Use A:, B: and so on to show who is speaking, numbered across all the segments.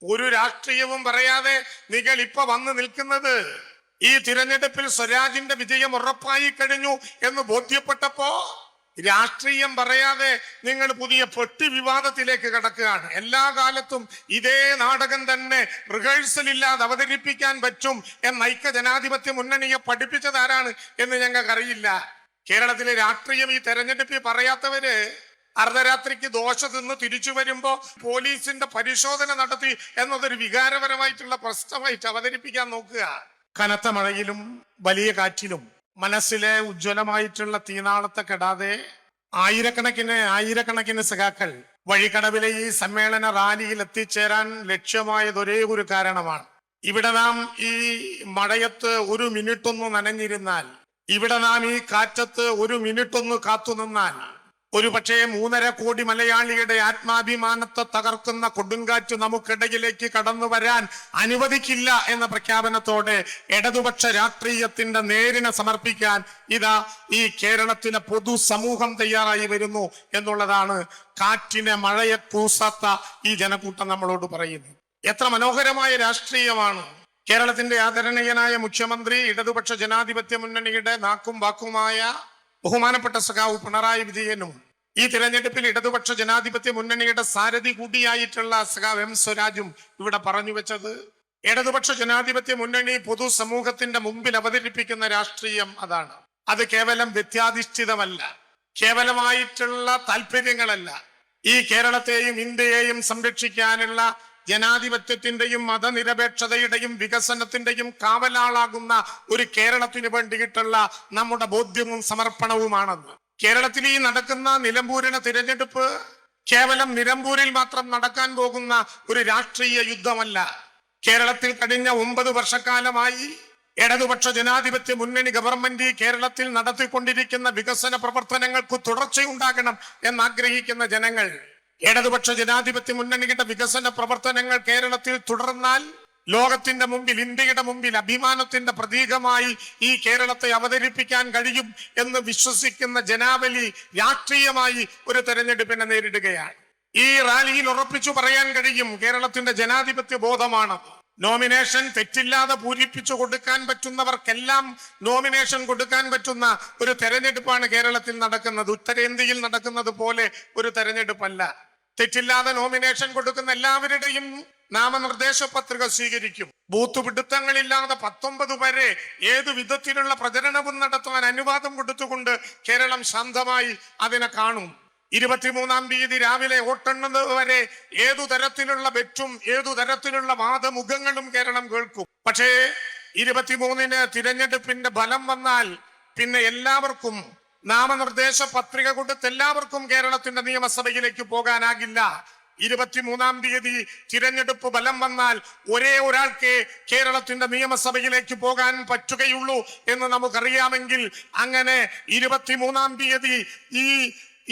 A: ഒരു രാഷ്ട്രീയവും പറയാതെ നിങ്ങൾ ഇപ്പൊ വന്നു നിൽക്കുന്നത് ഈ തിരഞ്ഞെടുപ്പിൽ സ്വരാജിന്റെ വിജയം ഉറപ്പായി കഴിഞ്ഞു എന്ന് ബോധ്യപ്പെട്ടപ്പോ രാഷ്ട്രീയം പറയാതെ നിങ്ങൾ പുതിയ പെട്ടി വിവാദത്തിലേക്ക് കടക്കുകയാണ്. എല്ലാ കാലത്തും ഇതേ നാടകം തന്നെ റിഹേഴ്സൽ ഇല്ലാതെ അവതരിപ്പിക്കാൻ പറ്റും എന്ന ഐക്യ ജനാധിപത്യ മുന്നണിയെ പഠിപ്പിച്ചത് ആരാണ് എന്ന് ഞങ്ങൾക്കറിയില്ല. കേരളത്തിലെ രാഷ്ട്രീയം ഈ തെരഞ്ഞെടുപ്പിൽ പറയാത്തവര് അർദ്ധരാത്രിക്ക് ദോശ തിന്ന് തിരിച്ചു വരുമ്പോ പോലീസിന്റെ പരിശോധന നടത്തി എന്നതൊരു വികാരപരമായിട്ടുള്ള പ്രശ്നമായിട്ട് അവതരിപ്പിക്കാൻ നോക്കുക. കനത്ത മഴയിലും വലിയ കാറ്റിലും മനസ്സിലെ ഉജ്ജ്വലമായിട്ടുള്ള തീനാളത്തെ കെടാതെ ആയിരക്കണക്കിന് സഖാക്കൾ വഴിക്കടവിലെ ഈ സമ്മേളന റാലിയിൽ എത്തിച്ചേരാൻ ലക്ഷ്യമായത് ഒരേ ഒരു കാരണമാണ്. ഇവിടെ നാം ഈ മഴയത്ത് ഒരു മിനിറ്റൊന്ന് നനഞ്ഞിരുന്നാൽ, ഇവിടെ നാം ഈ കാറ്റത്ത് ഒരു മിനിറ്റൊന്ന് കാത്തുനിന്നാൽ, ഒരു പക്ഷേ 3.5 കോടി മലയാളിയുടെ ആത്മാഭിമാനത്തെ തകർക്കുന്ന കൊടുങ്കാറ്റ് നമുക്കിടയിലേക്ക് കടന്നു വരാൻ അനുവദിക്കില്ല എന്ന പ്രഖ്യാപനത്തോടെ ഇടതുപക്ഷ രാഷ്ട്രീയത്തിന്റെ നേരിനെ സമർപ്പിക്കാൻ ഇതാ ഈ കേരളത്തിലെ പൊതുസമൂഹം തയ്യാറായി വരുന്നു എന്നുള്ളതാണ് കാറ്റിനെ മഴയെ കൂസാത്ത ഈ ജനക്കൂട്ടം നമ്മളോട് പറയുന്നത്. എത്ര മനോഹരമായ രാഷ്ട്രീയമാണ്! കേരളത്തിന്റെ ആദരണീയനായ മുഖ്യമന്ത്രി, ഇടതുപക്ഷ ജനാധിപത്യ മുന്നണിയുടെ നാക്കും വാക്കുമായ ബഹുമാനപ്പെട്ട സഖാവ് പിണറായി വിജയനും ഈ തിരഞ്ഞെടുപ്പിൽ ഇടതുപക്ഷ ജനാധിപത്യ മുന്നണിയുടെ സാരഥി കൂടിയായിട്ടുള്ള സഖാവ് എം സ്വരാജും ഇവിടെ പറഞ്ഞു വെച്ചത്, ഇടതുപക്ഷ ജനാധിപത്യ മുന്നണി പൊതുസമൂഹത്തിന്റെ മുമ്പിൽ അവതരിപ്പിക്കുന്ന രാഷ്ട്രീയം അതാണ്. അത് കേവലം വ്യത്യാധിഷ്ഠിതമല്ല, കേവലമായിട്ടുള്ള താല്പര്യങ്ങളല്ല. ഈ കേരളത്തെയും ഇന്ത്യയെയും സംരക്ഷിക്കാനുള്ള ജനാധിപത്യത്തിന്റെയും മതനിരപേക്ഷതയുടെയും വികസനത്തിന്റെയും കാവലാളാകുന്ന ഒരു കേരളത്തിന് വേണ്ടിയിട്ടുള്ള നമ്മുടെ ബോധ്യവും സമർപ്പണവുമാണെന്ന്. കേരളത്തിൽ ഈ നടക്കുന്ന നിലമ്പൂരിലെ തിരഞ്ഞെടുപ്പ് കേവലം നിലമ്പൂരിൽ മാത്രം നടക്കാൻ പോകുന്ന ഒരു രാഷ്ട്രീയ യുദ്ധമല്ല. കേരളത്തിൽ കഴിഞ്ഞ 9 വർഷക്കാലമായി ഇടതുപക്ഷ ജനാധിപത്യ മുന്നണി ഗവൺമെന്റ് കേരളത്തിൽ നടത്തിക്കൊണ്ടിരിക്കുന്ന വികസന പ്രവർത്തനങ്ങൾക്ക് തുടർച്ചയുണ്ടാകണം എന്നാഗ്രഹിക്കുന്ന ജനങ്ങൾ, ഇടതുപക്ഷ ജനാധിപത്യ മുന്നണിയുടെ വികസന പ്രവർത്തനങ്ങൾ കേരളത്തിൽ തുടർന്നാൽ ലോകത്തിന്റെ മുമ്പിൽ, ഇന്ത്യയുടെ മുമ്പിൽ അഭിമാനത്തിന്റെ പ്രതീകമായി ഈ കേരളത്തെ അവതരിപ്പിക്കാൻ കഴിയും എന്ന് വിശ്വസിക്കുന്ന ജനാവലി രാഷ്ട്രീയമായി ഒരു തെരഞ്ഞെടുപ്പിനെ നേരിടുകയാണ്. ഈ റാലിയിൽ ഉറപ്പിച്ചു പറയാൻ കഴിയും കേരളത്തിന്റെ ജനാധിപത്യ ബോധമാണ്. നോമിനേഷൻ തെറ്റില്ലാതെ പൂരിപ്പിച്ചു കൊടുക്കാൻ പറ്റുന്നവർക്കെല്ലാം നോമിനേഷൻ കൊടുക്കാൻ പറ്റുന്ന ഒരു തെരഞ്ഞെടുപ്പാണ് കേരളത്തിൽ നടക്കുന്നത്. ഉത്തരേന്ത്യയിൽ നടക്കുന്നത് പോലെ ഒരു തെരഞ്ഞെടുപ്പല്ല. തെറ്റില്ലാതെ നോമിനേഷൻ കൊടുക്കുന്ന എല്ലാവരുടെയും നാമനിർദ്ദേശ പത്രിക സ്വീകരിക്കും. ബൂത്ത് പിടുത്തങ്ങളില്ലാതെ 19 വരെ ഏതു വിധത്തിലുള്ള പ്രചരണവും നടത്തുവാൻ അനുവാദം കൊടുത്തുകൊണ്ട് കേരളം ശാന്തമായി അതിനെ കാണും. 23-ാം തീയതി രാവിലെ വോട്ടെണ്ണുന്നത് വരെ ഏതു തരത്തിലുള്ള ബെറ്റും ഏതു തരത്തിലുള്ള വാദമുഖങ്ങളും കേരളം കേൾക്കും. പക്ഷേ 23-ന് തിരഞ്ഞെടുപ്പിന്റെ ഫലം വന്നാൽ പിന്നെ എല്ലാവർക്കും നാമനിർദ്ദേശ പത്രിക കൊടുത്ത് എല്ലാവർക്കും കേരളത്തിന്റെ നിയമസഭയിലേക്ക് പോകാനാകില്ല. 23-ാം തീയതി തിരഞ്ഞെടുപ്പ് ഫലം വന്നാൽ ഒരേ ഒരാൾക്ക് കേരളത്തിന്റെ നിയമസഭയിലേക്ക് പോകാൻ പറ്റുകയുള്ളൂ എന്ന് നമുക്കറിയാമെങ്കിൽ, അങ്ങനെ 23-ാം തീയതി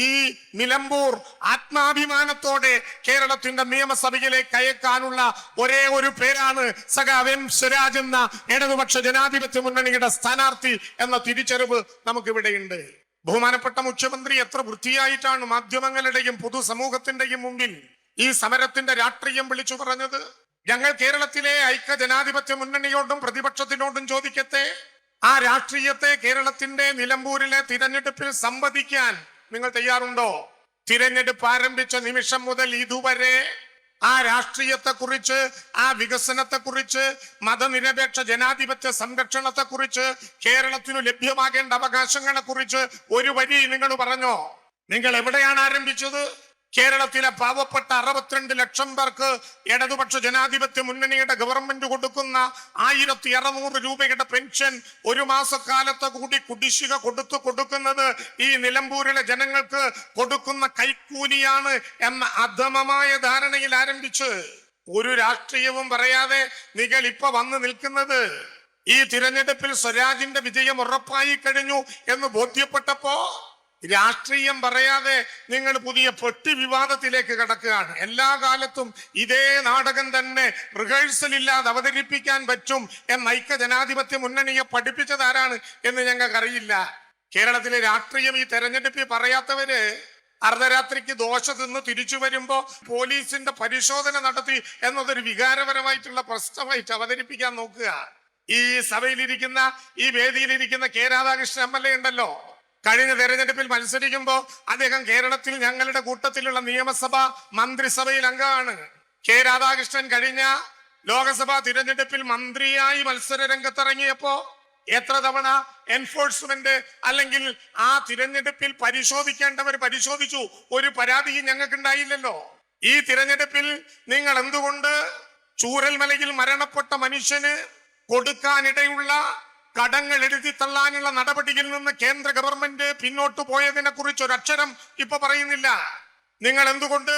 A: ഈ നിലമ്പൂർ ആത്മാഭിമാനത്തോടെ കേരളത്തിന്റെ നിയമസഭയിലേക്ക് അയക്കാനുള്ള ഒരേ ഒരു പേരാണ് സഖാവ് എം സ്വരാജ് എന്ന ഇടതുപക്ഷ ജനാധിപത്യ മുന്നണിയുടെ സ്ഥാനാർത്ഥി എന്ന തിരിച്ചറിവ് നമുക്കിവിടെയുണ്ട്. ബഹുമാനപ്പെട്ട മുഖ്യമന്ത്രി എത്ര വൃത്തിയായിട്ടാണ് മാധ്യമങ്ങളുടെയും പൊതുസമൂഹത്തിന്റെയും മുമ്പിൽ ഈ സമരത്തിന്റെ രാഷ്ട്രീയം വിളിച്ചു പറഞ്ഞത്. ഞങ്ങൾ കേരളത്തിലെ ഐക്യ ജനാധിപത്യ മുന്നണിയോടും പ്രതിപക്ഷത്തിനോടും ചോദിക്കട്ടെ, ആ രാഷ്ട്രീയത്തെ കേരളത്തിന്റെ നിലമ്പൂരിലെ തിരഞ്ഞെടുപ്പിൽ സംവദിക്കാൻ നിങ്ങൾ തയ്യാറുണ്ടോ? തിരഞ്ഞെടുപ്പ് ആരംഭിച്ച നിമിഷം മുതൽ ഇതുവരെ ആ രാഷ്ട്രീയത്തെക്കുറിച്ച്, ആ വികസനത്തെക്കുറിച്ച്, മതനിരപേക്ഷ ജനാധിപത്യ സംരക്ഷണത്തെക്കുറിച്ച്, കേരളത്തിനു ലഭ്യമാകേണ്ട അവകാശങ്ങളെ കുറിച്ച് ഒരു വരി നിങ്ങൾ പറഞ്ഞോ? നിങ്ങൾ എവിടെയാണ് ആരംഭിച്ചത്? കേരളത്തിലെ പാവപ്പെട്ട 62 ലക്ഷം പേർക്ക് ഇടതുപക്ഷ ജനാധിപത്യ മുന്നണിയുടെ ഗവൺമെന്റ് കൊടുക്കുന്ന 1600 രൂപയുടെ പെൻഷൻ ഒരു മാസക്കാലത്തെ കൂടി കുടിശ്ശിക കൊടുക്കുന്നത് ഈ നിലമ്പൂരിലെ ജനങ്ങൾക്ക് കൊടുക്കുന്ന കൈക്കൂലിയാണ് എന്ന അധമമായ ധാരണയിൽ ആരംഭിച്ച് ഒരു രാഷ്ട്രീയവും പറയാതെ നിങ്ങൾ ഇപ്പൊ വന്നു നിൽക്കുന്നത് ഈ തിരഞ്ഞെടുപ്പിൽ സ്വരാജിന്റെ വിജയം ഉറപ്പായി കഴിഞ്ഞു എന്ന് ബോധ്യപ്പെട്ടപ്പോ രാഷ്ട്രീയം പറയാതെ നിങ്ങൾ പുതിയ പെട്ടി വിവാദത്തിലേക്ക് കടക്കുകയാണ്. എല്ലാ കാലത്തും ഇതേ നാടകം തന്നെ റിഹേഴ്സൽ ഇല്ലാതെ അവതരിപ്പിക്കാൻ പറ്റും എന്ന ഐക്യ ജനാധിപത്യ മുന്നണിയെ പഠിപ്പിച്ചത് ആരാണ് എന്ന് ഞങ്ങൾക്കറിയില്ല. കേരളത്തിലെ രാഷ്ട്രീയം ഈ തെരഞ്ഞെടുപ്പിൽ പറയാത്തവര് അർദ്ധരാത്രിക്ക് ദോശ തിന്ന് തിരിച്ചു വരുമ്പോ പോലീസിന്റെ പരിശോധന നടത്തി എന്നതൊരു വികാരപരമായിട്ടുള്ള പ്രശ്നമായിട്ട് അവതരിപ്പിക്കാൻ നോക്കുക. ഈ സഭയിലിരിക്കുന്ന, ഈ വേദിയിലിരിക്കുന്ന കെ രാധാകൃഷ്ണൻ MLA ഉണ്ടല്ലോ, കഴിഞ്ഞ തെരഞ്ഞെടുപ്പിൽ മത്സരിക്കുമ്പോ അദ്ദേഹം കേരളത്തിൽ ഞങ്ങളുടെ കൂട്ടത്തിലുള്ള നിയമസഭ മന്ത്രിസഭയിൽ അംഗമാണ്. കെ രാധാകൃഷ്ണൻ കഴിഞ്ഞ ലോകസഭാ തിരഞ്ഞെടുപ്പിൽ മന്ത്രിയായി മത്സര രംഗത്തിറങ്ങിയപ്പോ എത്ര തവണ എൻഫോഴ്സ്മെന്റ് അല്ലെങ്കിൽ ആ തിരഞ്ഞെടുപ്പിൽ പരിശോധിക്കേണ്ടവർ പരിശോധിച്ചു? ഒരു പരാതിയും ഞങ്ങൾക്ക് ഉണ്ടായില്ലല്ലോ. ഈ തിരഞ്ഞെടുപ്പിൽ നിങ്ങൾ എന്തുകൊണ്ട് ചൂരൽമലയിൽ മരണപ്പെട്ട മനുഷ്യന് കൊടുക്കാനിടയുള്ള കടങ്ങൾ എഴുതി തള്ളാനുള്ള നടപടിയിൽ നിന്ന് കേന്ദ്ര ഗവൺമെന്റ് പിന്നോട്ട് പോയതിനെ കുറിച്ച് ഒരക്ഷരം ഇപ്പൊ പറയുന്നില്ല? നിങ്ങൾ എന്തുകൊണ്ട്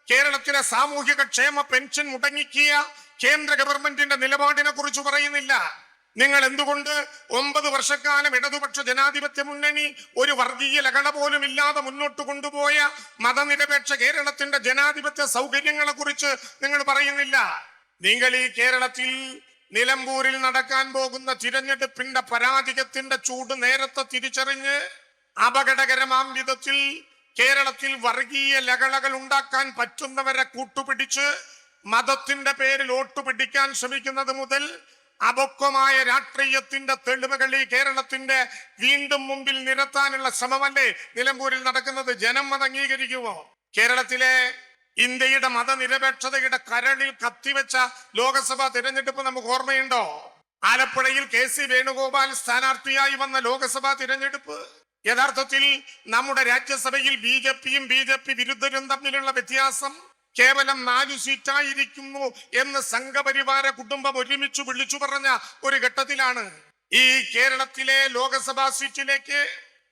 A: കേരളത്തിലെ സാമൂഹിക ക്ഷേമ പെൻഷൻ മുടങ്ങിക്കിയ കേന്ദ്ര ഗവൺമെന്റിന്റെ നിലപാടിനെ കുറിച്ച് പറയുന്നില്ല? നിങ്ങൾ എന്തുകൊണ്ട് 9 വർഷക്കാലം ഇടതുപക്ഷ ജനാധിപത്യ മുന്നണി ഒരു വർഗീയ ലഹള പോലും ഇല്ലാതെ മുന്നോട്ട് കൊണ്ടുപോയ മതനിരപേക്ഷ കേരളത്തിന്റെ ജനാധിപത്യ സൗകര്യങ്ങളെ കുറിച്ച് നിങ്ങൾ പറയുന്നില്ല? നിങ്ങൾ ഈ കേരളത്തിൽ നിലമ്പൂരിൽ നടക്കാൻ പോകുന്ന തിരഞ്ഞെടുപ്പിന്റെ പരാജയത്തിന്റെ ചൂട് നേരത്തെ തിരിച്ചറിഞ്ഞ് അപകടകരമാം വിധത്തിൽ കേരളത്തിൽ വർഗീയ ലഹളകൾ ഉണ്ടാക്കാൻ പറ്റുന്നവരെ കൂട്ടുപിടിച്ച് മതത്തിന്റെ പേരിൽ വോട്ട് പിടിക്കാൻ ശ്രമിക്കുന്നത് മുതൽ അപക്വമായ രാഷ്ട്രീയത്തിന്റെ തെളിവുകൾ ഈ കേരളത്തിന്റെ വീണ്ടും മുമ്പിൽ നിരത്താനുള്ള ശ്രമമല്ലേ നിലമ്പൂരിൽ നടക്കുന്നത്? ജനം അത് അംഗീകരിക്കുമോ? കേരളത്തിലെ ഇന്ത്യയുടെ മതനിരപേക്ഷതയുടെ കരളിൽ കത്തിവെച്ച ലോകസഭാ തിരഞ്ഞെടുപ്പ് നമുക്ക് ഓർമ്മയുണ്ടോ? ആലപ്പുഴയിൽ KC വേണുഗോപാൽ സ്ഥാനാർത്ഥിയായി വന്ന ലോകസഭാ തിരഞ്ഞെടുപ്പ് യഥാർത്ഥത്തിൽ നമ്മുടെ രാജ്യസഭയിൽ BJPയും BJP വിരുദ്ധരും തമ്മിലുള്ള വ്യത്യാസം കേവലം 4 സീറ്റായിരിക്കുന്നു എന്ന് സംഘപരിവാര കുടുംബം ഒരുമിച്ച് വിളിച്ചു പറഞ്ഞ ഒരു ഘട്ടത്തിലാണ്. ഈ കേരളത്തിലെ ലോകസഭാ സീറ്റിലേക്ക്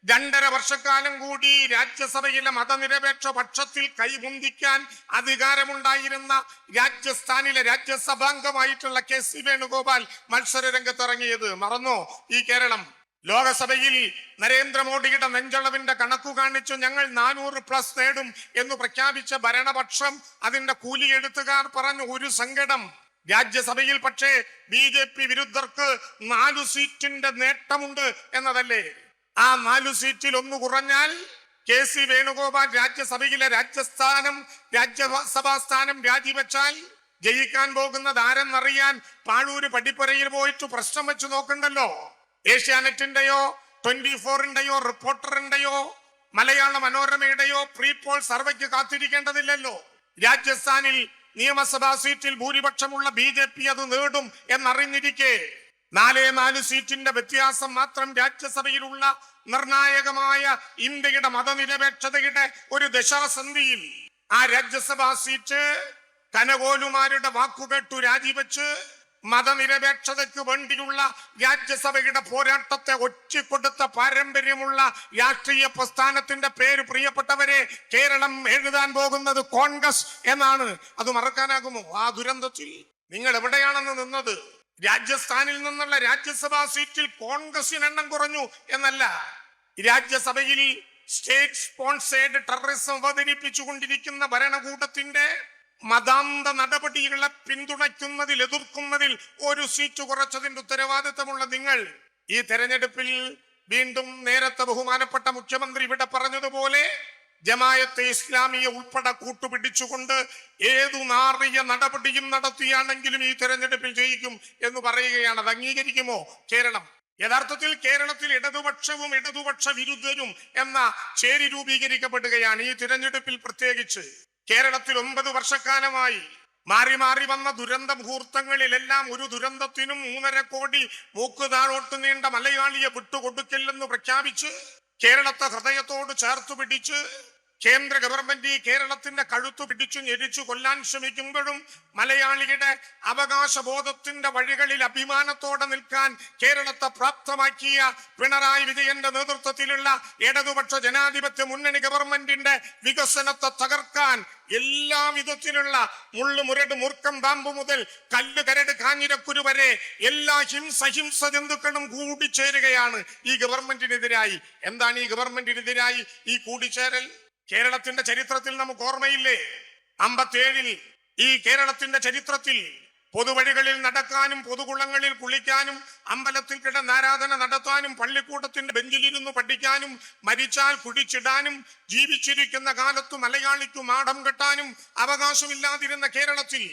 A: 2.5 വർഷക്കാലം കൂടി രാജ്യസഭയിലെ മതനിരപേക്ഷ പക്ഷത്തിൽ കൈപൊന്തിക്കാൻ അധികാരമുണ്ടായിരുന്ന രാജസ്ഥാനിലെ രാജ്യസഭാംഗമായിട്ടുള്ള KC വേണുഗോപാൽ മത്സര രംഗത്തിറങ്ങിയത് മറന്നോ? ഈ കേരളം ലോകസഭയിൽ നരേന്ദ്രമോദിയുടെ നെഞ്ചളവിന്റെ കണക്കു കാണിച്ചു ഞങ്ങൾ 400+ നേടും എന്ന് പ്രഖ്യാപിച്ച ഭരണപക്ഷം അതിന്റെ കൂലിയെഴുത്തുകാർ പറഞ്ഞു ഒരു സങ്കടം. രാജ്യസഭയിൽ പക്ഷേ BJP വിരുദ്ധർക്ക് 4 സീറ്റിന്റെ നേട്ടമുണ്ട് എന്നതല്ലേ? ആ 4 സീറ്റിൽ 1 കുറഞ്ഞാൽ KC വേണുഗോപാൽ രാജ്യസഭയിലെ രാജ്യസഭാ സ്ഥാനം രാജിവെച്ചാൽ ജയിക്കാൻ പോകുന്നത് ആരെന്നറിയാൻ പാഴൂര് പടിപ്പുരയിൽ പോയിട്ട് പ്രശ്നം വെച്ച് നോക്കണ്ടല്ലോ. ഏഷ്യാനെറ്റിന്റെയോ 24ന്റെയോ റിപ്പോർട്ടറിന്റെയോ മലയാള മനോരമയുടെയോ പ്രീ പോൾ സർവേക്ക് കാത്തിരിക്കേണ്ടതില്ലല്ലോ. രാജസ്ഥാനിൽ നിയമസഭാ സീറ്റിൽ ഭൂരിപക്ഷമുള്ള BJP അത് നേടും എന്നറിഞ്ഞിരിക്കെ 4 സീറ്റിന്റെ വ്യത്യാസം മാത്രം രാജ്യസഭയിലുള്ള നിർണായകമായ ഇന്ത്യയുടെ മതനിരപേക്ഷതയുടെ ഒരു ദശാസന്ധിയിൽ ആ രാജ്യസഭാ സീറ്റ് കനകോലുമാരുടെ വാക്കുകേട്ടു രാജിവെച്ച് മതനിരപേക്ഷതയ്ക്ക് വേണ്ടിയുള്ള രാജ്യസഭയുടെ പോരാട്ടത്തെ ഒറ്റിക്കൊടുത്ത പാരമ്പര്യമുള്ള രാഷ്ട്രീയ പ്രസ്ഥാനത്തിന്റെ പേര് പ്രിയപ്പെട്ടവരെ കേരളം എഴുതാൻ പോകുന്നത് കോൺഗ്രസ് എന്നാണ്. അത് മറക്കാനാകുമോ? ആ ദുരന്തത്തിൽ നിങ്ങൾ എവിടെയാണെന്ന് നിന്നത്? രാജസ്ഥാനിൽ നിന്നുള്ള രാജ്യസഭാ സീറ്റിൽ കോൺഗ്രസിന് എണ്ണം കുറഞ്ഞു എന്നല്ല, രാജ്യസഭയിൽ സ്റ്റേറ്റ് സ്പോൺസേഡ് ടെററിസം അവതരിപ്പിച്ചുകൊണ്ടിരിക്കുന്ന ഭരണകൂടത്തിന്റെ മതാന്ത നടപടികളെ പിന്തുണയ്ക്കുന്നതിൽ എതിർക്കുന്നതിൽ 1 സീറ്റ് കുറച്ചതിന്റെ ഉത്തരവാദിത്തമുള്ള നിങ്ങൾ ഈ തെരഞ്ഞെടുപ്പിൽ വീണ്ടും നേരത്തെ ബഹുമാനപ്പെട്ട മുഖ്യമന്ത്രി ഇവിടെ പറഞ്ഞതുപോലെ ജമായത്തെ ഇസ്ലാമിയെ ഉൾപ്പെടെ കൂട്ടുപിടിച്ചുകൊണ്ട് ഏതു നാറിയ നടപടിയും നടത്തിയാണെങ്കിലും ഈ തെരഞ്ഞെടുപ്പിൽ ജയിക്കും എന്ന് പറയുകയാണ്. അത് അംഗീകരിക്കുമോ കേരളം? യഥാർത്ഥത്തിൽ കേരളത്തിൽ ഇടതുപക്ഷവും ഇടതുപക്ഷ വിരുദ്ധരും എന്ന ചേരി രൂപീകരിക്കപ്പെടുകയാണ്. ഈ തിരഞ്ഞെടുപ്പിൽ പ്രത്യേകിച്ച് കേരളത്തിൽ 9 വർഷക്കാലമായി മാറി മാറി വന്ന ദുരന്ത മുഹൂർത്തങ്ങളിലെല്ലാം ഒരു ദുരന്തത്തിനും 3.5 കോടി മൂക്ക് താഴോട്ട് നീണ്ട മലയാളിയെ വിട്ടുകൊടുക്കില്ലെന്ന് പ്രഖ്യാപിച്ച് കേരളത്തെ ഹൃദയത്തോട് ചേർത്തു പിടിച്ച് കേന്ദ്ര ഗവൺമെന്റ് കേരളത്തിന്റെ കഴുത്തു പിടിച്ചു ഞെരിച്ചു കൊല്ലാൻ ശ്രമിക്കുമ്പോഴും മലയാളിയുടെ അവകാശബോധത്തിന്റെ വഴികളിൽ അഭിമാനത്തോടെ നിൽക്കാൻ കേരളത്തെ പ്രാപ്തമാക്കിയ പിണറായി വിജയന്റെ നേതൃത്വത്തിലുള്ള ഇടതുപക്ഷ ജനാധിപത്യ മുന്നണി ഗവൺമെന്റിന്റെ വികസനത്തെ തകർക്കാൻ എല്ലാ വിധത്തിലുള്ള മുള്ളുമുരട് മൂർക്കം പാമ്പ് മുതൽ കല്ല് കരട് കാഞ്ഞിരക്കുരു വരെ എല്ലാ ഹിംസ ജന്തുക്കളും കൂടിച്ചേരുകയാണ് ഈ ഗവൺമെന്റിനെതിരായി. എന്താണ് ഈ ഗവൺമെന്റിനെതിരായി ഈ കൂടിച്ചേരൽ? കേരളത്തിന്റെ ചരിത്രത്തിൽ നമുക്ക് ഓർമ്മയില്ലേ? 57-ൽ ഈ കേരളത്തിന്റെ ചരിത്രത്തിൽ പൊതുവഴികളിൽ നടക്കാനും പൊതുകുളങ്ങളിൽ കുളിക്കാനും അമ്പലത്തിൽ കിടന്ന് ആരാധന നടത്താനും പള്ളിക്കൂടത്തിന്റെ ബെഞ്ചിലിരുന്ന് പഠിക്കാനും മരിച്ചാൽ കുഴിച്ചിടാനും ജീവിച്ചിരിക്കുന്ന കാലത്ത് മലയാളിക്ക് മാടം കെട്ടാനും അവകാശമില്ലാതിരുന്ന കേരളത്തിൽ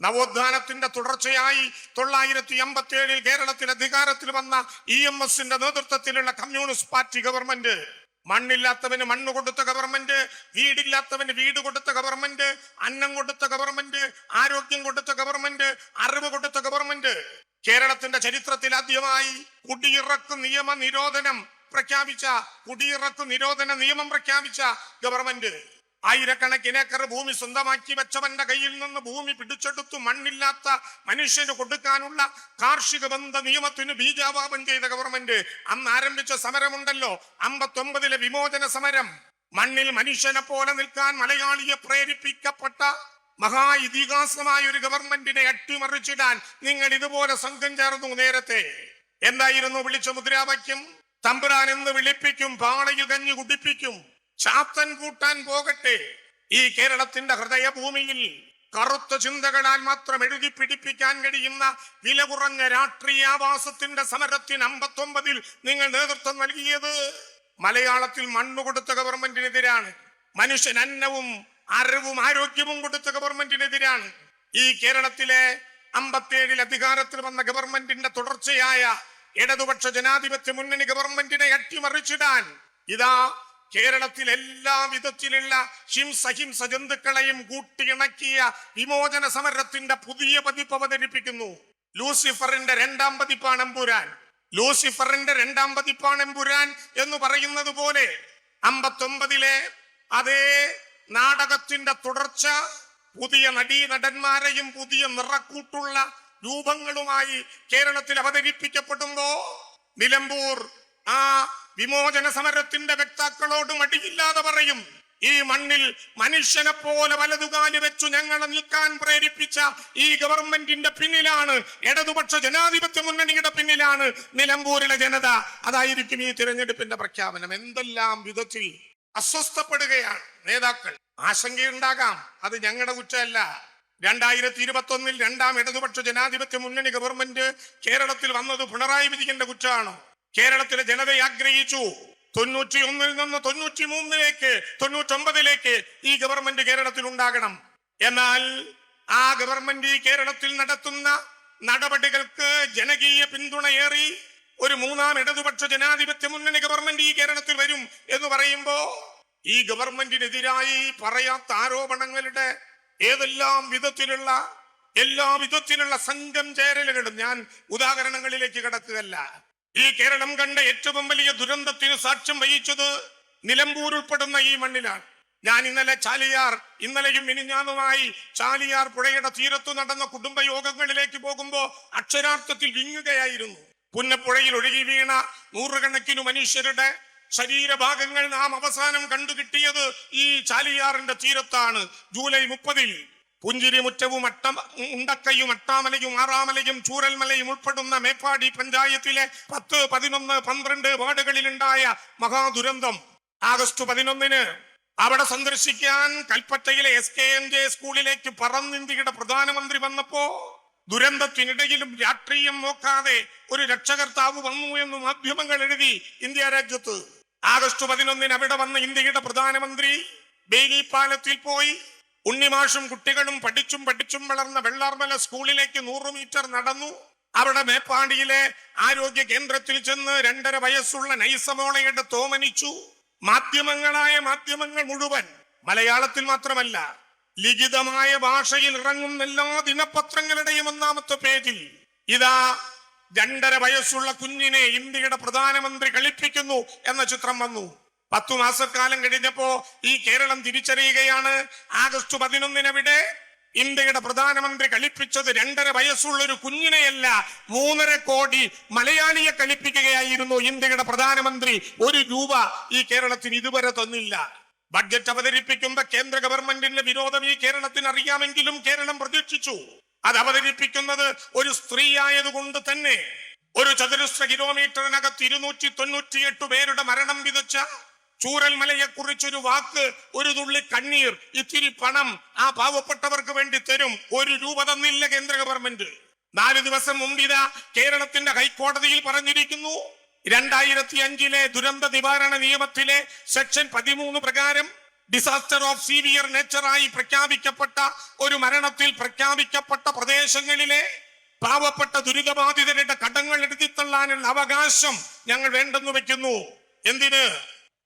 A: നവോത്ഥാനത്തിന്റെ തുടർച്ചയായി 1957 കേരളത്തിൽ അധികാരത്തിൽ വന്ന EMSന്റെ നേതൃത്വത്തിലുള്ള കമ്മ്യൂണിസ്റ്റ് പാർട്ടി ഗവൺമെന്റ്, മണ്ണില്ലാത്തവന് മണ്ണ് കൊടുത്ത ഗവൺമെന്റ്, വീടില്ലാത്തവന് വീട് കൊടുത്ത ഗവൺമെന്റ്, അന്നം കൊടുത്ത ഗവൺമെന്റ്, ആരോഗ്യം കൊടുത്ത ഗവൺമെന്റ്, അറിവ് കൊടുത്ത ഗവൺമെന്റ്, കേരളത്തിന്റെ ചരിത്രത്തിൽ ആദ്യമായി കുടിയിറക്ക് നിരോധന നിയമം പ്രഖ്യാപിച്ച ഗവൺമെന്റ്, ആയിരക്കണക്കിന് ഏക്കർ ഭൂമി സ്വന്തമാക്കി വെച്ചവന്റെ കയ്യിൽ നിന്ന് ഭൂമി പിടിച്ചെടുത്തു മണ്ണില്ലാത്ത മനുഷ്യന് കൊടുക്കാനുള്ള കാർഷിക ബന്ധ നിയമത്തിന് ബീജാപാപം ചെയ്ത ഗവൺമെന്റ്. അന്ന് ആരംഭിച്ച സമരമുണ്ടല്ലോ, 59 വിമോചന സമരം. മണ്ണിൽ മനുഷ്യനെ പോലെ നിൽക്കാൻ മലയാളിയെ പ്രേരിപ്പിക്കപ്പെട്ട മഹാ ഇതിഹാസമായ ഒരു ഗവൺമെന്റിനെ അട്ടിമറിച്ചിടാൻ നിങ്ങൾ ഇതുപോലെ സംഘം ചേർന്നു. നേരത്തെ എന്തായിരുന്നു വിളിച്ച മുദ്രാവാക്യം? തമ്പുരാൻ എന്ന് വിളിപ്പിക്കും, പാളയിൽ കഞ്ഞി കുടിപ്പിക്കും, ചാത്തൻ കൂട്ടാൻ പോകട്ടെ. ഈ കേരളത്തിന്റെ ഹൃദയഭൂമിയിൽ കറുത്ത ചിന്തകളാൽ മാത്രം എഴുതി പിടിപ്പിക്കാൻ കഴിയുന്ന വില കുറഞ്ഞ രാഷ്ട്രീയാവാസത്തിന്റെ സമരത്തിന് 59 നിങ്ങൾ നേതൃത്വം നൽകിയത് മലയാളത്തിൽ മണ്ണ് കൊടുത്ത ഗവൺമെന്റിനെതിരാണ്. മനുഷ്യൻ അന്നവും അറിവും ആരോഗ്യവും കൊടുത്ത ഗവൺമെന്റിനെതിരാണ്. ഈ കേരളത്തിലെ 57 അധികാരത്തിൽ വന്ന ഗവൺമെന്റിന്റെ തുടർച്ചയായ ഇടതുപക്ഷ ജനാധിപത്യ മുന്നണി ഗവൺമെന്റിനെ അട്ടിമറിച്ചിടാൻ ഇതാ കേരളത്തിൽ എല്ലാ വിധത്തിലുള്ള ഹിംസ ജന്തുക്കളെയും കൂട്ടിയിണക്കിയ വിമോചന സമരത്തിന്റെ പുതിയ പതിപ്പ് അവതരിപ്പിക്കുന്നു. ലൂസിഫറിന്റെ രണ്ടാം പതിപ്പാണ് എമ്പുരാൻ എന്ന് പറയുന്നത് പോലെ 59 അതേ നാടകത്തിന്റെ തുടർച്ച പുതിയ നടന്മാരെയും പുതിയ നിറക്കൂട്ടുള്ള രൂപങ്ങളുമായി കേരളത്തിൽ അവതരിപ്പിക്കപ്പെടുമ്പോ നിലമ്പൂർ ആ വിമോചന സമരത്തിന്റെ വക്താക്കളോട് മടിയില്ലാതെ പറയും, ഈ മണ്ണിൽ മനുഷ്യനെ പോലെ വലതുകാല് വെച്ചു ഞങ്ങളെ നിൽക്കാൻ പ്രേരിപ്പിച്ച ഈ ഗവൺമെന്റിന്റെ പിന്നിലാണ്, ഇടതുപക്ഷ ജനാധിപത്യ മുന്നണിയുടെ പിന്നിലാണ് നിലമ്പൂരിലെ ജനത. അതായിരിക്കും ഈ തിരഞ്ഞെടുപ്പിന്റെ പ്രഖ്യാപനം. എന്തെല്ലാം വിധത്തിൽ അസ്വസ്ഥപ്പെടുകയാണ് നേതാക്കൾ. ആശങ്കയുണ്ടാകാം, അത് ഞങ്ങളുടെ കുറ്റമല്ല. 2021 രണ്ടാം ഇടതുപക്ഷ ജനാധിപത്യ മുന്നണി ഗവൺമെന്റ് കേരളത്തിൽ വന്നത് പിണറായി വിജയന്റെ കുറ്റമാണോ? കേരളത്തിലെ ജനതയെ ആഗ്രഹിച്ചു 91 നിന്ന് 99 ഈ ഗവൺമെന്റ് കേരളത്തിൽ ഉണ്ടാകണം. എന്നാൽ ആ ഗവൺമെന്റ് ഈ കേരളത്തിൽ നടത്തുന്ന നടപടികൾക്ക് ജനകീയ പിന്തുണയേറി ഒരു മൂന്നാം ഇടതുപക്ഷ ജനാധിപത്യ മുന്നണി ഗവൺമെന്റ് ഈ കേരളത്തിൽ വരും എന്ന് പറയുമ്പോ ഈ ഗവൺമെന്റിനെതിരായി പറയാത്ത ആരോപണങ്ങളുടെ എല്ലാ വിധത്തിലുള്ള സംഘം ചേരലുകളും ഞാൻ ഉദാഹരണങ്ങളിലേക്ക് കടക്കുകയല്ല. ഈ കേരളം കണ്ട ഏറ്റവും വലിയ ദുരന്തത്തിന് സാക്ഷ്യം വഹിച്ചത് നിലമ്പൂർ ഉൾപ്പെടുന്ന ഈ മണ്ണിലാണ്. ഞാൻ ഇന്നലെയും മിനിഞ്ഞാന്നുമായി ചാലിയാർ പുഴയുടെ തീരത്തു നടന്ന കുടുംബയോഗങ്ങളിലേക്ക് പോകുമ്പോ അക്ഷരാർത്ഥത്തിൽ വിങ്ങുകയായിരുന്നു. പുന്നപ്പുഴയിൽ ഒഴുകി വീണ നൂറുകണക്കിന് മനുഷ്യരുടെ ശരീരഭാഗങ്ങൾ നാം അവസാനം കണ്ടുകിട്ടിയത് ഈ ചാലിയാറിന്റെ തീരത്താണ്. ജൂലൈ 30 പുഞ്ചിരിമുറ്റവും ഉണ്ടക്കയും അട്ടാമലയും ആറാമലയും ചൂരൽമലയും ഉൾപ്പെടുന്ന മേപ്പാടി പഞ്ചായത്തിലെ 10, 11, 12 വാർഡുകളിലുണ്ടായ മഹാദുരന്തം. ആഗസ്റ്റ് 11 അവിടെ സന്ദർശിക്കാൻ കൽപ്പറ്റയിലെ SKMJ സ്കൂളിലേക്ക് പറന്നിന്ത്യയുടെ പ്രധാനമന്ത്രി വന്നപ്പോ ദുരന്തത്തിനിടയിലും രാഷ്ട്രീയം നോക്കാതെ ഒരു രക്ഷകർത്താവ് വന്നു എന്ന് മാധ്യമങ്ങൾ എഴുതി ഇന്ത്യ രാജ്യത്ത്. ആഗസ്റ്റ് 11 അവിടെ വന്ന ഇന്ത്യയുടെ പ്രധാനമന്ത്രി ബെയിലി പാലത്തിൽ പോയി ഉണ്ണിമാഷും കുട്ടികളും പഠിച്ചും വളർന്ന വെള്ളാർമല സ്കൂളിലേക്ക് 100 മീറ്റർ നടന്നു. അവിടെ മേപ്പാടിയിലെ ആരോഗ്യ കേന്ദ്രത്തിൽ ചെന്ന് 2.5 വയസ്സുള്ള നൈസമോളയുടെ തോമനിച്ചു. മാധ്യമങ്ങൾ മുഴുവൻ മലയാളത്തിൽ മാത്രമല്ല ലിഖിതമായ ഭാഷയിൽ ഇറങ്ങുന്ന എല്ലാ ദിനപത്രങ്ങളുടെയും 1ാമത്തെ പേജിൽ ഇതാ 2.5 വയസ്സുള്ള കുഞ്ഞിനെ ഇന്ത്യയുടെ പ്രധാനമന്ത്രി കളിപ്പിക്കുന്നു എന്ന ചിത്രം വന്നു. 10 മാസക്കാലം കഴിഞ്ഞപ്പോ ഈ കേരളം തിരിച്ചറിയുകയാണ് ആഗസ്റ്റ് 11 അവിടെ ഇന്ത്യയുടെ പ്രധാനമന്ത്രി കളിപ്പിച്ചത് 2.5 വയസ്സുള്ള ഒരു കുഞ്ഞിനെയല്ല, 3.5 കോടി മലയാളിയെ കളിപ്പിക്കുകയായിരുന്നു ഇന്ത്യയുടെ പ്രധാനമന്ത്രി. 1 രൂപ ഈ കേരളത്തിന് ഇതുവരെ തന്നില്ല. ബഡ്ജറ്റ് അവതരിപ്പിക്കുമ്പോ കേന്ദ്ര ഗവൺമെന്റിന്റെ വിരോധം ഈ കേരളത്തിന് അറിയാമെങ്കിലും കേരളം പ്രതീക്ഷിച്ചു. അത് അവതരിപ്പിക്കുന്നത് ഒരു സ്ത്രീ ആയതുകൊണ്ട് തന്നെ ഒരു ചതുരശ്ര കിലോമീറ്ററിനകത്ത് 298 പേരുടെ മരണം വിതച്ച ചൂരൽമലയെ കുറിച്ചൊരു വാക്ക്, ഒരു തുള്ളി കണ്ണീർ, ഇത്തിരി പണം ആ പാവപ്പെട്ടവർക്ക് വേണ്ടി തരും. 1 രൂപ തന്നില്ല കേന്ദ്ര ഗവൺമെന്റ്. 4 ദിവസം മുമ്പിതാ കേരളത്തിന്റെ ഹൈക്കോടതിയിൽ പറഞ്ഞിരിക്കുന്നു, 2005 ദുരന്ത നിവാരണ നിയമത്തിലെ സെക്ഷൻ 13 പ്രകാരം ഡിസാസ്റ്റർ ഓഫ് സീവിയർ നേച്ചറായി പ്രഖ്യാപിക്കപ്പെട്ട ഒരു മരണത്തിൽ പ്രഖ്യാപിക്കപ്പെട്ട പ്രദേശങ്ങളിലെ പാവപ്പെട്ട ദുരിതബാധിതരുടെ കടങ്ങൾ എഴുതിത്തള്ളാനുള്ള അവകാശം ഞങ്ങൾ വേണ്ടെന്ന് വെക്കുന്നു. എന്തിന്?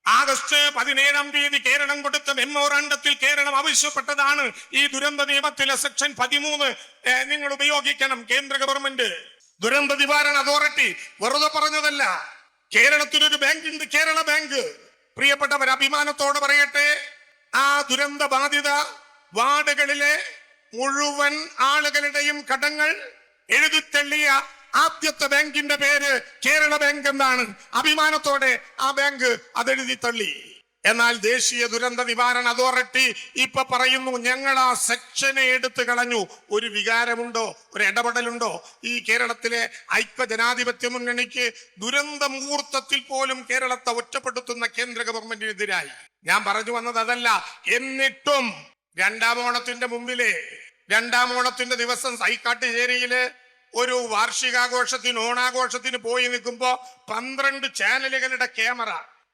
A: ആഗസ്റ്റ് 17 കേരളം കൊടുത്ത മെമ്മോറാണ്ടത്തിൽ കേരളം ആവശ്യപ്പെട്ടതാണ് ഈ ദുരന്ത നിയമത്തിലെ സെക്ഷൻ 13 നിങ്ങൾ ഉപയോഗിക്കണം. കേന്ദ്ര ഗവൺമെന്റ്, ദുരന്ത നിവാരണ അതോറിറ്റി വെറുതെ പറഞ്ഞതല്ല. കേരളത്തിലൊരു ബാങ്ക് ഉണ്ട്, കേരള ബാങ്ക്. പ്രിയപ്പെട്ടവർ, അഭിമാനത്തോടെ പറയട്ടെ, ആ ദുരന്ത ബാധിത വാർഡുകളിലെ മുഴുവൻ ആളുകളുടെയും കടങ്ങൾ എഴുതിത്തള്ളിയ ആദ്യത്തെ ബാങ്കിന്റെ പേര് കേരള ബാങ്ക് എന്നാണ്. അഭിമാനത്തോടെ ആ ബാങ്ക് അതെഴുതി തള്ളി. എന്നാൽ ദേശീയ ദുരന്ത നിവാരണ അതോറിറ്റി ഇപ്പൊ പറയുന്നു, ഞങ്ങൾ ആ സെക്ഷനെ എടുത്തു കളഞ്ഞു. ഒരു വികാരമുണ്ടോ? ഒരു ഇടപെടലുണ്ടോ? ഈ കേരളത്തിലെ ഐക്യ ജനാധിപത്യ മുന്നണിക്ക് ദുരന്ത മുഹൂർത്തത്തിൽ പോലും കേരളത്തെ ഒറ്റപ്പെടുത്തുന്ന കേന്ദ്ര ഗവൺമെന്റിനെതിരായി ഞാൻ പറഞ്ഞു വന്നത് അതല്ല. എന്നിട്ടും രണ്ടാം ഓണത്തിന്റെ ദിവസം തൈക്കാട്ടുശ്ശേരിയില് ഒരു വാർഷികാഘോഷത്തിന്, ഓണാഘോഷത്തിന് പോയി നിൽക്കുമ്പോ 12 ചാനലുകളുടെ ക്യാമറ.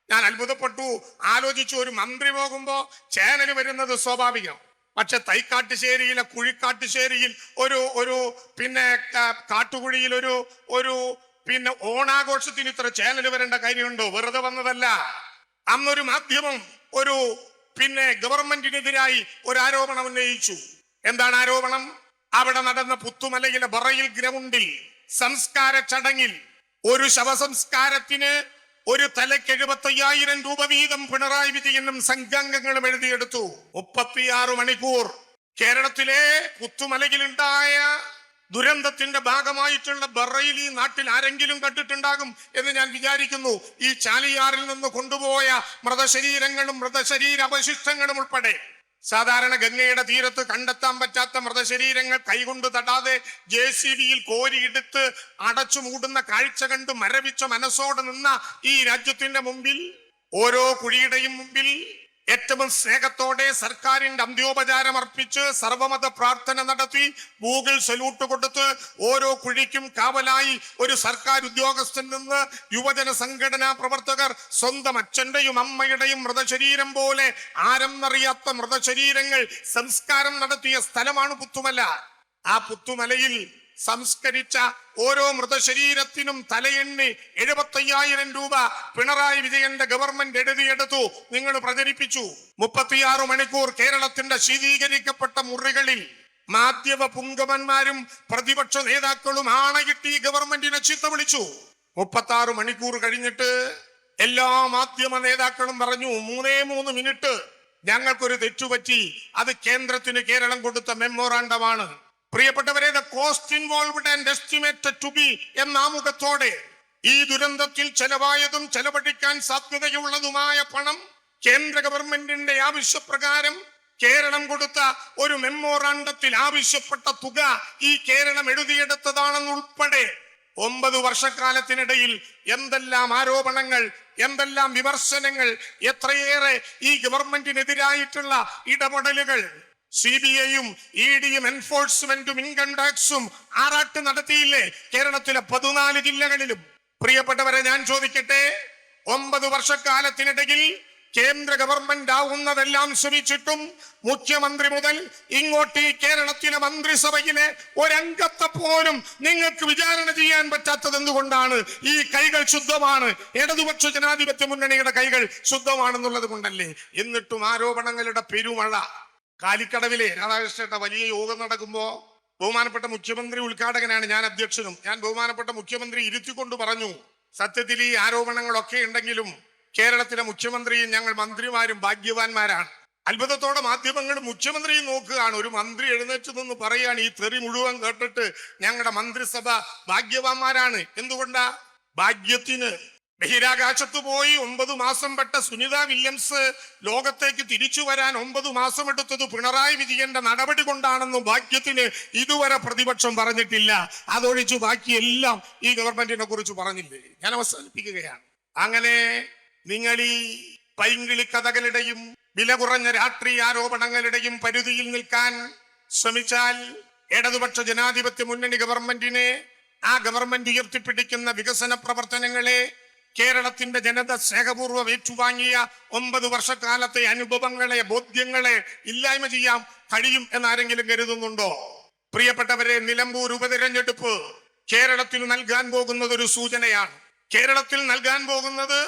A: ഞാൻ അത്ഭുതപ്പെട്ടു, ആലോചിച്ചു. ഒരു മന്ത്രി പോകുമ്പോ ചാനൽ വരുന്നത് സ്വാഭാവികം. പക്ഷെ തൈക്കാട്ടുശ്ശേരിയിലെ കുഴിക്കാട്ടുശ്ശേരിയിൽ ഒരു പിന്നെ കാട്ടുകുഴിയിൽ ഒരു പിന്നെ ഓണാഘോഷത്തിന് ഇത്ര ചാനൽ വരേണ്ട കാര്യമുണ്ടോ? വെറുതെ വന്നതല്ല. അന്നൊരു മാധ്യമം ഒരു പിന്നെ ഗവൺമെന്റിനെതിരായി ഒരു ആരോപണം ഉന്നയിച്ചു. എന്താണ് ആരോപണം? അവിടെ നടന്ന പുത്തുമലയിലെ ബറയിൽ ഗ്രൗണ്ടിൽ സംസ്കാര ചടങ്ങിൽ ഒരു ശവസംസ്കാരത്തിന് ഒരു തലയ്ക്ക് 75,000 രൂപ വീതം പിണറായി വിജയനും സംഘാംഗങ്ങളും എഴുതിയെടുത്തു. 36 മണിക്കൂർ. കേരളത്തിലെ പുത്തുമലയിലുണ്ടായ ദുരന്തത്തിന്റെ ഭാഗമായിട്ടുള്ള ബറയിൽ ഈ നാട്ടിൽ ആരെങ്കിലും കണ്ടിട്ടുണ്ടാകും എന്ന് ഞാൻ വിചാരിക്കുന്നു. ഈ ചാലിയാറിൽ നിന്ന് കൊണ്ടുപോയ മൃതശരീരങ്ങളും മൃതശരീരാവശിഷ്ടങ്ങളും ഉൾപ്പെടെ സാധാരണ ഗംഗയുടെ തീരത്ത് കണ്ടെത്താൻ പറ്റാത്ത മൃതശരീരങ്ങൾ കൈകൊണ്ട് തടാതെ JCBയിൽ കോരിയെടുത്ത് അടച്ചു മൂടുന്ന കാഴ്ച കണ്ട് മരവിച്ച മനസ്സോടെ നിന്ന ഈ രാജ്യത്തിന്റെ മുമ്പിൽ, ഓരോ കുഴിയുടെയും മുമ്പിൽ ഏറ്റവും സ്നേഹത്തോടെ സർക്കാരിന്റെ അന്ത്യോപചാരം അർപ്പിച്ച് സർവമത പ്രാർത്ഥന നടത്തി ഗൂഗിൾ സല്യൂട്ട് കൊടുത്ത് ഓരോ കുഴിക്കും കാവലായി ഒരു സർക്കാർ ഉദ്യോഗസ്ഥൻ നിന്ന് യുവജന സംഘടനാ പ്രവർത്തകർ സ്വന്തം അച്ഛന്റെയും അമ്മയുടെയും മൃതശരീരം പോലെ ആരെന്നറിയാത്ത മൃതശരീരങ്ങൾ സംസ്കാരം നടത്തിയ സ്ഥലമാണ് പുത്തുമല. ആ പുത്തുമലയിൽ സംസ്കരിച്ച ഓരോ മൃതശരീരത്തിനും തലയെണ്ണി 75,000 രൂപ പിണറായി വിജയന്റെ ഗവൺമെന്റ് എഴുതിയെടുത്തു. നിങ്ങൾ പ്രചരിപ്പിച്ചു. 36 മണിക്കൂർ കേരളത്തിന്റെ ശീതീകരിക്കപ്പെട്ട മുറികളിൽ മാധ്യമ പുങ്കമന്മാരും പ്രതിപക്ഷ നേതാക്കളും ആണയിട്ട് ഈ ഗവൺമെന്റിനെ ചീത്ത വിളിച്ചു. 36 മണിക്കൂർ കഴിഞ്ഞിട്ട് എല്ലാ മാധ്യമ നേതാക്കളും പറഞ്ഞു, 3 മിനിറ്റ് ഞങ്ങൾക്കൊരു തെറ്റുപറ്റി, അത് കേന്ദ്രത്തിന് കേരളം കൊടുത്ത മെമ്മോറാണ്ടമാണ്. പ്രിയപ്പെട്ടവരെ, the cost involved and estimated to be എന്ന ആമുഖത്തോടെ ഈ ദുരന്തത്തിൽ ചെലവായതും ചെലവഴിക്കാൻ സാധ്യതയുള്ളതുമായ പണം കേന്ദ്ര ഗവൺമെന്റിന്റെ ആവശ്യപ്രകാരം കേരളം കൊടുത്ത ഒരു മെമ്മോറാണ്ടത്തിൽ ആവശ്യപ്പെട്ട തുക ഈ കേരളം എഴുതിയെടുത്തതാണെന്നുൾപ്പെടെ 9 വർഷക്കാലത്തിനിടയിൽ എന്തെല്ലാം ആരോപണങ്ങൾ, എന്തെല്ലാം വിമർശനങ്ങൾ, എത്രയേറെ ഈ ഗവൺമെന്റിനെതിരായിട്ടുള്ള ഇടപെടലുകൾ. CBIയും EDയും എൻഫോഴ്സ്മെന്റും ഇൻകം ടാക്സും ആറാട്ട് നടത്തിയില്ലേ കേരളത്തിലെ 14 ജില്ലകളിലും. പ്രിയപ്പെട്ടവരെ, ഞാൻ ചോദിക്കട്ടെ, 9 വർഷക്കാലത്തിനിടയിൽ കേന്ദ്ര ഗവൺമെന്റ് ആവുന്നതെല്ലാം ശ്രമിച്ചിട്ടും മുഖ്യമന്ത്രി മുതൽ ഇങ്ങോട്ട് ഈ കേരളത്തിലെ മന്ത്രിസഭയിലെ ഒരംഗത്തെ പോലും നിങ്ങൾക്ക് വിചാരണ ചെയ്യാൻ പറ്റാത്തത് എന്തുകൊണ്ടാണ്? ഈ കൈകൾ ശുദ്ധമാണ്. ഇടതുപക്ഷ ജനാധിപത്യ മുന്നണിയുടെ കൈകൾ ശുദ്ധമാണെന്നുള്ളത് കൊണ്ടല്ലേ? എന്നിട്ടും ആരോപണങ്ങളുടെ പെരുമഴ. കാലിക്കടവിലെ രാധാകൃഷ്ണന്റെ വലിയ യോഗം നടക്കുമ്പോ ബഹുമാനപ്പെട്ട മുഖ്യമന്ത്രി ഉദ്ഘാടകനാണ്, ഞാൻ അധ്യക്ഷനും. ഞാൻ ബഹുമാനപ്പെട്ട മുഖ്യമന്ത്രി ഇരുത്തിക്കൊണ്ട് പറഞ്ഞു, സത്യത്തിൽ ഈ ആരോപണങ്ങളൊക്കെ ഉണ്ടെങ്കിലും കേരളത്തിലെ മുഖ്യമന്ത്രിയും ഞങ്ങൾ മന്ത്രിമാരും ഭാഗ്യവാന്മാരാണ്. അത്ഭുതത്തോടെ മാധ്യമങ്ങൾ മുഖ്യമന്ത്രിയും നോക്കുകയാണ്. ഒരു മന്ത്രി എഴുന്നേറ്റ് നിന്ന് പറയാണ്, ഈ തെറി മുഴുവൻ കേട്ടിട്ട് ഞങ്ങളുടെ മന്ത്രിസഭ ഭാഗ്യവാന്മാരാണ്. എന്തുകൊണ്ടാ? ഭാഗ്യത്തിന് ബഹിരാകാശത്ത് പോയി 9 മാസം പെട്ട സുനിത വില്യംസ് ലോകത്തേക്ക് തിരിച്ചു വരാൻ 9 മാസം എടുത്തത് പിണറായി വിജയന്റെ നടപടി കൊണ്ടാണെന്നും ഭാഗ്യത്തിന് ഇതുവരെ പ്രതിപക്ഷം പറഞ്ഞിട്ടില്ല. അതൊഴിച്ചു ബാക്കിയെല്ലാം ഈ ഗവൺമെന്റിനെ കുറിച്ച് പറഞ്ഞില്ലേ. ഞാൻ അവസാനിപ്പിക്കുകയാണ്. അങ്ങനെ നിങ്ങൾ ഈ പൈങ്കിളി കഥകളുടെയും വില കുറഞ്ഞ രാഷ്ട്രീയ ആരോപണങ്ങളുടെയും പരിധിയിൽ നിൽക്കാൻ ശ്രമിച്ചാൽ ഇടതുപക്ഷ ജനാധിപത്യ മുന്നണി ഗവൺമെന്റിനെ, ആ ഗവൺമെന്റ് ഉയർത്തിപ്പിടിക്കുന്ന വികസന പ്രവർത്തനങ്ങളെ, കേരളത്തിന്റെ ജനത സ്നേഹപൂർവ്വം ഏറ്റുവാങ്ങിയ 9 വർഷക്കാലത്തെ അനുഭവങ്ങളെ, ബോധ്യങ്ങളെ ഇല്ലായ്മ ചെയ്യാൻ കഴിയും എന്നാരെങ്കിലും കരുതുന്നുണ്ടോ? പ്രിയപ്പെട്ടവരെ, നിലമ്പൂർ ഉപതെരഞ്ഞെടുപ്പ് കേരളത്തിൽ നൽകാൻ പോകുന്നത് ഒരു സൂചനയാണ്. കേരളത്തിൽ നൽകാൻ പോകുന്നത്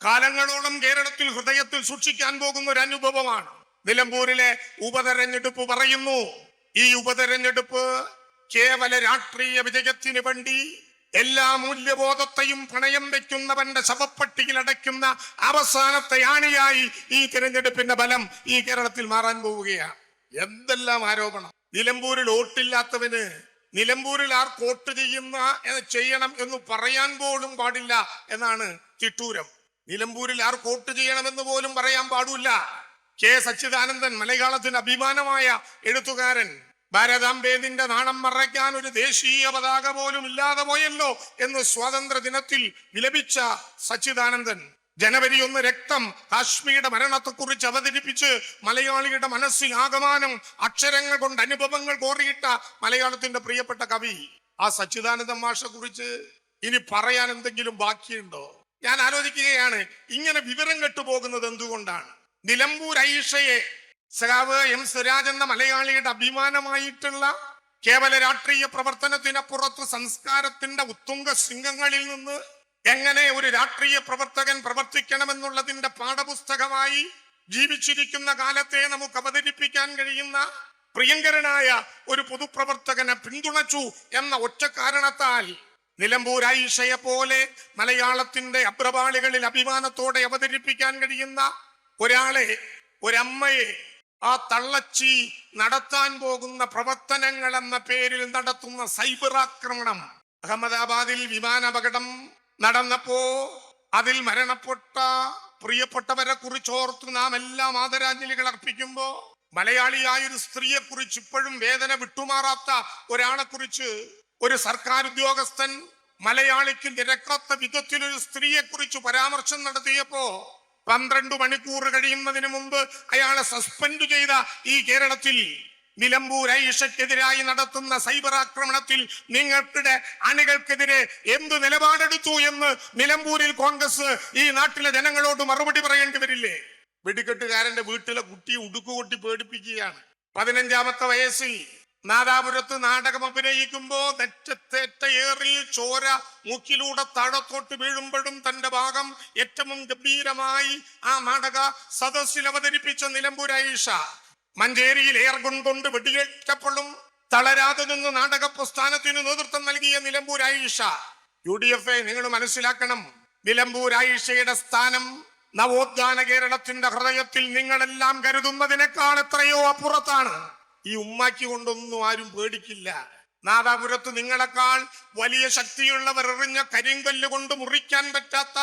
A: കാലങ്ങളോളം കേരളത്തിൽ ഹൃദയത്തിൽ സൂക്ഷിക്കാൻ പോകുന്ന ഒരു അനുഭവമാണ്. നിലമ്പൂരിലെ ഉപതെരഞ്ഞെടുപ്പ് പറയുന്നു, ഈ ഉപതെരഞ്ഞെടുപ്പ് കേവല രാഷ്ട്രീയ വിജയത്തിന് വേണ്ടി എല്ലാ മൂല്യബോധത്തെയും പണയം വെക്കുന്നവന്റെ ശവപ്പട്ടിയിൽ അടയ്ക്കുന്ന അവസാനത്തെ ആണിയായി ഈ തിരഞ്ഞെടുപ്പിന്റെ ഫലം ഈ കേരളത്തിൽ മാറാൻ പോവുകയാണ്. എന്തെല്ലാം ആരോപണം! നിലമ്പൂരിൽ വോട്ടില്ലാത്തവന് നിലമ്പൂരിൽ ആർ വോട്ട് ചെയ്യണം എന്ന് പറയാൻ പോലും പാടില്ല എന്നാണ് തിട്ടൂരം. നിലമ്പൂരിൽ ആർ വോട്ട് ചെയ്യണമെന്ന് പോലും പറയാൻ പാടില്ല. കെ സച്ചിദാനന്ദൻ, മലയാളത്തിന് അഭിമാനമായ എഴുത്തുകാരൻ, ഭാരതാംബേദിന്റെ നാണം മറയ്ക്കാൻ ഒരു ദേശീയ പതാക പോലും ഇല്ലാതെ പോയല്ലോ എന്ന് സ്വാതന്ത്ര്യ ദിനത്തിൽ വിലപിച്ച സച്ചിദാനന്ദൻ ജനുവരി 1 രക്തം കാശ്മീരുടെ മരണത്തെക്കുറിച്ച് അവതരിപ്പിച്ച് മലയാളിയുടെ മനസ്സിൽ ആകമാനം അക്ഷരങ്ങൾ കൊണ്ട് അനുഭവങ്ങൾ കോറിയിട്ട മലയാളത്തിന്റെ പ്രിയപ്പെട്ട കവി, ആ സച്ചിദാനന്ദൻ മാഷെ കുറിച്ച് ഇനി പറയാൻ എന്തെങ്കിലും ബാക്കിയുണ്ടോ? ഞാൻ ആലോചിക്കുകയാണ്, ഇങ്ങനെ വിവരം കെട്ടുപോകുന്നത് എന്തുകൊണ്ടാണ്? നിലമ്പൂർ ഐഷയെ സഖാവ് എം സ്വരാജ് എന്ന മലയാളിയുടെ അഭിമാനമായിട്ടുള്ള കേവല രാഷ്ട്രീയ പ്രവർത്തനത്തിനപ്പുറത്ത് സംസ്കാരത്തിന്റെ ഉത്തുംഗ ശൃംഗങ്ങളിൽ നിന്ന് എങ്ങനെ ഒരു രാഷ്ട്രീയ പ്രവർത്തകൻ പ്രവർത്തിക്കണമെന്നുള്ളതിന്റെ പാഠപുസ്തകമായി ജീവിച്ചിരിക്കുന്ന കാലത്തെ നമുക്ക് അവതരിപ്പിക്കാൻ കഴിയുന്ന പ്രിയങ്കരനായ ഒരു പൊതുപ്രവർത്തകനെ പിന്തുണച്ചു എന്ന ഒറ്റ കാരണത്താൽ നിലമ്പൂർ ആയിഷയെ പോലെ മലയാളത്തിന്റെ അഗ്രപാളികളിൽ അഭിമാനത്തോടെ അവതരിപ്പിക്കാൻ കഴിയുന്ന ഒരാളെ, ഒരമ്മയെ ആ തള്ളച്ചി നടത്താൻ പോകുന്ന പ്രവർത്തനങ്ങൾ എന്ന പേരിൽ നടത്തുന്ന സൈബർ ആക്രമണം, അഹമ്മദാബാദിൽ വിമാനാപകടം നടന്നപ്പോ അതിൽ മരണപ്പെട്ട പ്രിയപ്പെട്ടവരെ കുറിച്ചോർത്ത് നാം എല്ലാം ആദരാഞ്ജലികൾ അർപ്പിക്കുമ്പോ മലയാളിയായ ഒരു സ്ത്രീയെ കുറിച്ച് ഇപ്പോഴും വേദന വിട്ടുമാറാത്ത ഒരാളെ കുറിച്ച് ഒരു സർക്കാർ ഉദ്യോഗസ്ഥൻ മലയാളിക്ക് നിരക്കാത്ത വിധത്തിൽ ഒരു സ്ത്രീയെ കുറിച്ച് പരാമർശം നടത്തിയപ്പോ 12 മണിക്കൂർ കഴിയുന്നതിന് മുമ്പ് അയാളെ സസ്പെൻഡ് ചെയ്ത ഈ കേരളത്തിൽ നിലമ്പൂർ ഐഷയ്ക്കെതിരായി നടത്തുന്ന സൈബർ ആക്രമണത്തിൽ നിങ്ങൾക്കിടെ അണികൾക്കെതിരെ എന്ത് നിലപാടെടുത്തു എന്ന് നിലമ്പൂരിൽ കോൺഗ്രസ് ഈ നാട്ടിലെ ജനങ്ങളോട് മറുപടി പറയേണ്ടി വരില്ലേ? വെടിക്കെട്ടുകാരന്റെ വീട്ടിലെ കുട്ടിയെ ഉടുക്കുകൊട്ടി പേടിപ്പിക്കുകയാണ്. 15ാമത്തെ വയസ്സിൽ നാദാപുരത്ത് നാടകം അഭിനയിക്കുമ്പോ നെറ്റത്തേറ്റ ഏറിൽ ചോര മൂക്കിലൂടെ താഴത്തോട്ട് വീഴുമ്പോഴും തന്റെ ഭാഗം ഏറ്റവും ഗംഭീരമായി ആ നാടക സദസ്സിൽ അവതരിപ്പിച്ച നിലമ്പൂർ ആയിഷ, മഞ്ചേരിയിൽ എയർഗൺ കൊണ്ട് വെടിയേറ്റപ്പോഴും തളരാതെ നിന്ന് നാടക പ്രസ്ഥാനത്തിന് നേതൃത്വം നൽകിയ നിലമ്പൂർ ആയിഷ. UDF നിങ്ങൾ മനസ്സിലാക്കണം, നിലമ്പൂർ ആയിഷയുടെ സ്ഥാനം നവോത്ഥാന കേരളത്തിന്റെ ഹൃദയത്തിൽ നിങ്ങളെല്ലാം കരുതുന്നതിനേക്കാൾ എത്രയോ അപ്പുറത്താണ്. ഈ ഉമ്മാക്കി കൊണ്ടൊന്നും ആരും പേടിക്കില്ല. നാദാപുരത്ത് നിങ്ങളെക്കാൾ വലിയ ശക്തിയുള്ളവർ എറിഞ്ഞ കരിങ്കല്ല് കൊണ്ട് മുറിക്കാൻ പറ്റാത്ത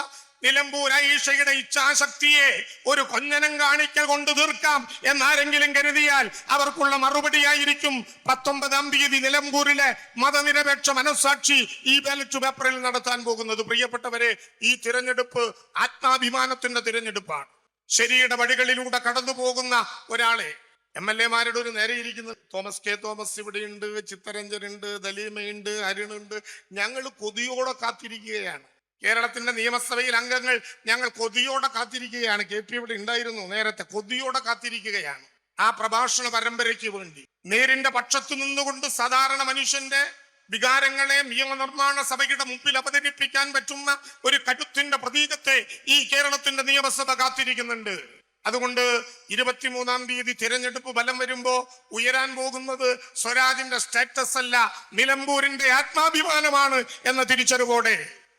A: നിലമ്പൂർ ആയിഷയുടെ ഇച്ഛാശക്തിയെ ഒരു കൊഞ്ഞനം കാണിക്കൽ കൊണ്ട് തീർക്കാം എന്നാരെങ്കിലും കരുതിയാൽ അവർക്കുള്ള മറുപടിയായിരിക്കും 19-ാം തീയതി നിലമ്പൂരിലെ മതനിരപേക്ഷ മനസ്സാക്ഷി ഈ ബാലറ്റ് പേപ്പറിൽ നടത്താൻ പോകുന്നത്. പ്രിയപ്പെട്ടവരെ, ഈ തിരഞ്ഞെടുപ്പ് ആത്മാഭിമാനത്തിന്റെ തിരഞ്ഞെടുപ്പാണ്. ശരിയുടെ വഴികളിലൂടെ കടന്നു പോകുന്ന ഒരാളെ MLA-മാരുടെ ഒരു നേരെ ഇരിക്കുന്നത് തോമസ് കെ തോമസ് ഇവിടെയുണ്ട്, ചിത്തരഞ്ജനുണ്ട്, ദലീമയുണ്ട്, അരുണുണ്ട്. ഞങ്ങൾ കൊതിയോടെ കാത്തിരിക്കുകയാണ്. കേരളത്തിന്റെ നിയമസഭയിൽ അംഗങ്ങൾ ഞങ്ങൾ കൊതിയോടെ കാത്തിരിക്കുകയാണ്. KP ഇവിടെ ഉണ്ടായിരുന്നു നേരത്തെ. കൊതിയോടെ കാത്തിരിക്കുകയാണ് ആ പ്രഭാഷണ പരമ്പരയ്ക്ക് വേണ്ടി. നേരിന്റെ പക്ഷത്തു നിന്നുകൊണ്ട് സാധാരണ മനുഷ്യന്റെ വികാരങ്ങളെ നിയമനിർമ്മാണ സഭയുടെ മുമ്പിൽ അവതരിപ്പിക്കാൻ പറ്റുന്ന ഒരു കരുത്തിന്റെ പ്രതീകത്തെ ഈ കേരളത്തിന്റെ നിയമസഭ കാത്തിരിക്കുന്നുണ്ട്. അതുകൊണ്ട് 23-ാം തീയതി തിരഞ്ഞെടുപ്പ് ഫലം വരുമ്പോ ഉയരാൻ പോകുന്നത് സ്വരാജിന്റെ സ്റ്റാറ്റസ് അല്ല, നിലമ്പൂരിന്റെ ആത്മാഭിമാനമാണ് എന്ന തിരിച്ചറിവോടെ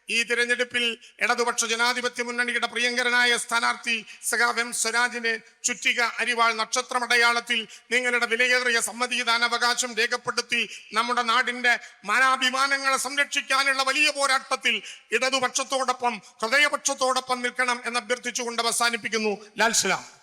A: ഈ തിരഞ്ഞെടുപ്പിൽ ഇടതുപക്ഷ ജനാധിപത്യ മുന്നണിയുടെ പ്രിയങ്കരനായ സ്ഥാനാർത്ഥി സഖാവ് എം സ്വരാജിനെ ചുറ്റിക അരിവാൾ നക്ഷത്രമടയാളത്തിൽ നിങ്ങളുടെ വിലയേറിയ സമ്മതിദാനാവകാശം രേഖപ്പെടുത്തി നമ്മുടെ നാടിന്റെ മാനാഭിമാനങ്ങളെ സംരക്ഷിക്കാനുള്ള വലിയ പോരാട്ടത്തിൽ ഇടതുപക്ഷത്തോടൊപ്പം ഹൃദയപക്ഷത്തോടൊപ്പം നിൽക്കണം എന്ന് അഭ്യർത്ഥിച്ചുകൊണ്ട് അവസാനിപ്പിക്കുന്നു. ലാൽ സലാം.